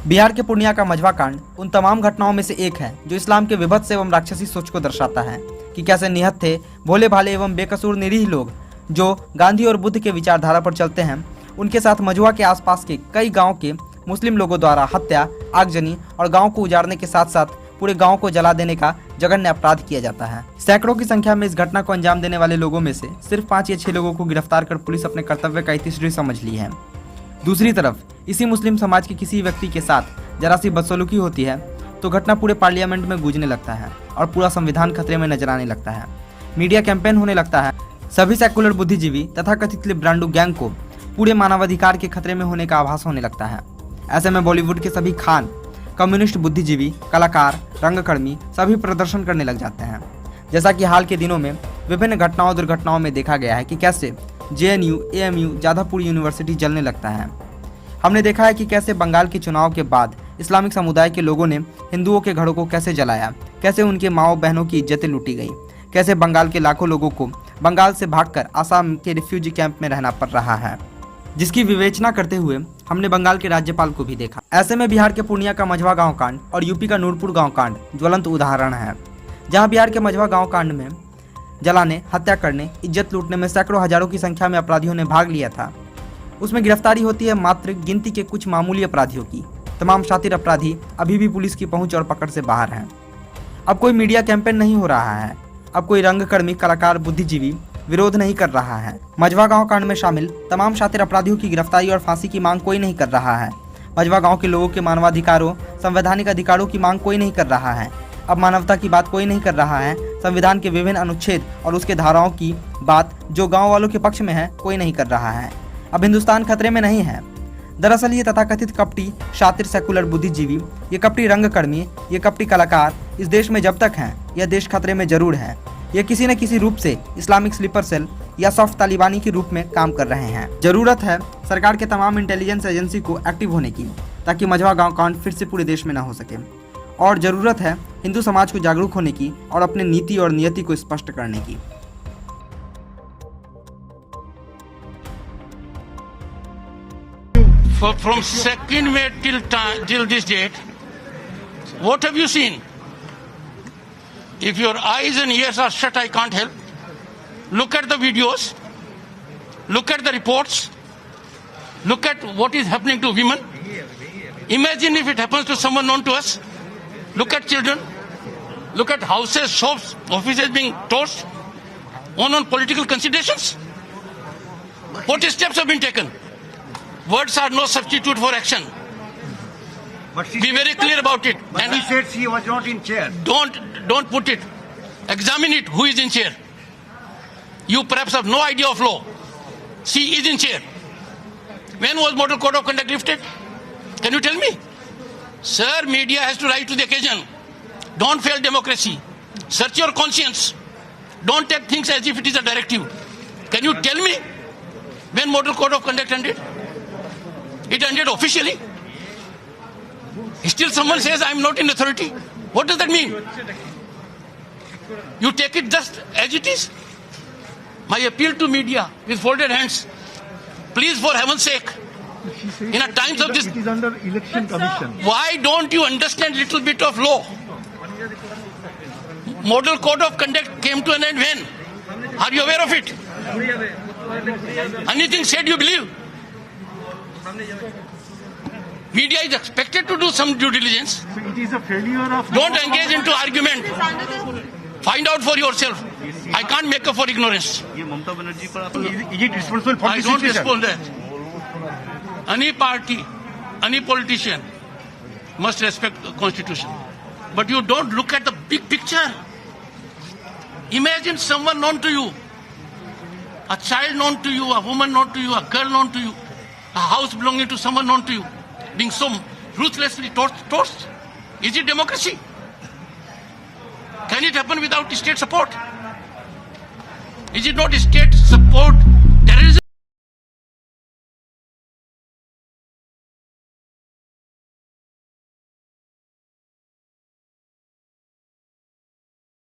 बिहार के पूर्णिया का मझवा कांड उन तमाम घटनाओं में से एक है जो इस्लाम के विभत्स एवं राक्षसी सोच को दर्शाता है कि कैसे निहत थे भोले भाले एवं बेकसूर निरीह लोग जो गांधी और बुद्ध के विचारधारा पर चलते हैं। उनके साथ मझवा के आसपास के कई गाँव के मुस्लिम लोगों द्वारा हत्या, आगजनी और गाँव को उजाड़ने के साथ साथ पूरे गांव को जला देने का जघन्य अपराध किया जाता है। सैकड़ों की संख्या में इस घटना को अंजाम देने वाले लोगों में से सिर्फ 5 या 6 लोगों को गिरफ्तार कर पुलिस अपने कर्तव्य का इतिश्री समझ ली है। दूसरी तरफ इसी मुस्लिम समाज के किसी व्यक्ति के साथ जरा सी बदसलूकी होती है तो घटना पूरे पार्लियामेंट में गूंजने लगता है और पूरा संविधान खतरे में नजर आने लगता है। मीडिया कैंपेन होने लगता है। सभी सेकुलर बुद्धिजीवी तथा कथित लिब्रांडू गैंग को पूरे मानवाधिकार के खतरे में होने का आभास होने लगता है। ऐसे में बॉलीवुड के सभी खान, कम्युनिस्ट बुद्धिजीवी, कलाकार, रंगकर्मी सभी प्रदर्शन करने लग जाते हैं। जैसा कि हाल के दिनों में विभिन्न घटनाओं दुर्घटनाओं में देखा गया है कि कैसे JNU, AMU, जादवपुर यूनिवर्सिटी जलने लगता है। हमने देखा है कि कैसे बंगाल के चुनाव के बाद इस्लामिक समुदाय के लोगों ने हिंदुओं के घरों को कैसे जलाया, कैसे उनके माओ बहनों की इज्जतें लूटी गई, कैसे बंगाल के लाखों लोगों को बंगाल से भागकर आसाम के रिफ्यूजी कैंप में रहना पड़ रहा है, जिसकी विवेचना करते हुए हमने बंगाल के राज्यपाल को भी देखा। ऐसे में बिहार के पूर्णिया का मझवा गांव कांड और यूपी का नूरपुर गांव कांड ज्वलंत उदाहरण है, जहां बिहार के मझवा गांव कांड में जलाने, हत्या करने, इज्जत लूटने में सैकड़ों हजारों की संख्या में अपराधियों ने भाग लिया था। उसमें गिरफ्तारी होती है मात्र गिनती के कुछ मामूली अपराधियों की। तमाम शातिर अपराधी अभी भी पुलिस की पहुंच और पकड़ से बाहर हैं। अब कोई मीडिया कैंपेन नहीं हो रहा है। अब कोई रंगकर्मी, कलाकार, बुद्धिजीवी विरोध नहीं कर रहा है। मझवा गांव कांड में शामिल तमाम शातिर अपराधियों की गिरफ्तारी और फांसी की मांग कोई नहीं कर रहा है। मझवा गांव के लोगों के मानवाधिकारों, संवैधानिक अधिकारों की मांग कोई नहीं कर रहा है। अब मानवता की बात कोई नहीं कर रहा है। संविधान के विभिन्न अनुच्छेद और उसके धाराओं की बात जो गांव वालों के पक्ष में है कोई नहीं कर रहा है। अब हिंदुस्तान खतरे में नहीं है। दरअसल ये तथाकथित कपटी शातिर सेकुलर बुद्धिजीवी, ये कपटी रंगकर्मी, ये कपटी कलाकार इस देश में जब तक हैं, यह देश खतरे में जरूर है। ये किसी न किसी रूप से इस्लामिक स्लीपर सेल या सॉफ्ट तालिबानी के रूप में काम कर रहे हैं। जरूरत है सरकार के तमाम इंटेलिजेंस एजेंसी को एक्टिव होने की, ताकि मझवा गांव कांड फिर से पूरे देश में न हो सके। और जरूरत है हिंदू समाज को जागरूक होने की और अपने नीति और नियति को स्पष्ट करने की। From 2nd May till this date, what have you seen? If your eyes and ears are shut, I can't help. Look at the videos. Look at the reports. Look at what is happening to women. Imagine if it happens to someone known to us. Look at children. Look at houses, shops, offices being torched on political considerations. What steps have been taken? Words are no substitute for action. Be very clear about it. But and he said she was not in chair. Don't put it. Examine it. Who is in chair? You perhaps have no idea of law. She is in chair. When was Model Code of Conduct lifted? Can you tell me? Sir, media has to rise to the occasion. Don't fail democracy. Search your conscience. Don't take things as if it is a directive. Can you tell me when Model Code of Conduct ended? It ended officially. Still someone says I am not in authority. What does that mean? You take it just as it is. My appeal to media with folded hands. Please, for heaven's sake, in a times of this, it is under election commission. Why don't you understand little bit of law? Model Code of Conduct came to an end when? Are you aware of it? Anything said you believe? Media is expected to do some due diligence. So it is a failure of. Don't engage into argument. Find out for yourself. I can't make up for ignorance. Is it responsible for I this don't situation? respond that. Any party, any politician must respect the constitution. But you don't look at the big picture. Imagine someone known to you, a child known to you, a woman known to you, a girl known to you, a house belonging to someone known to you, being so ruthlessly torched. Is it democracy? Can it happen without state support? Is it not state support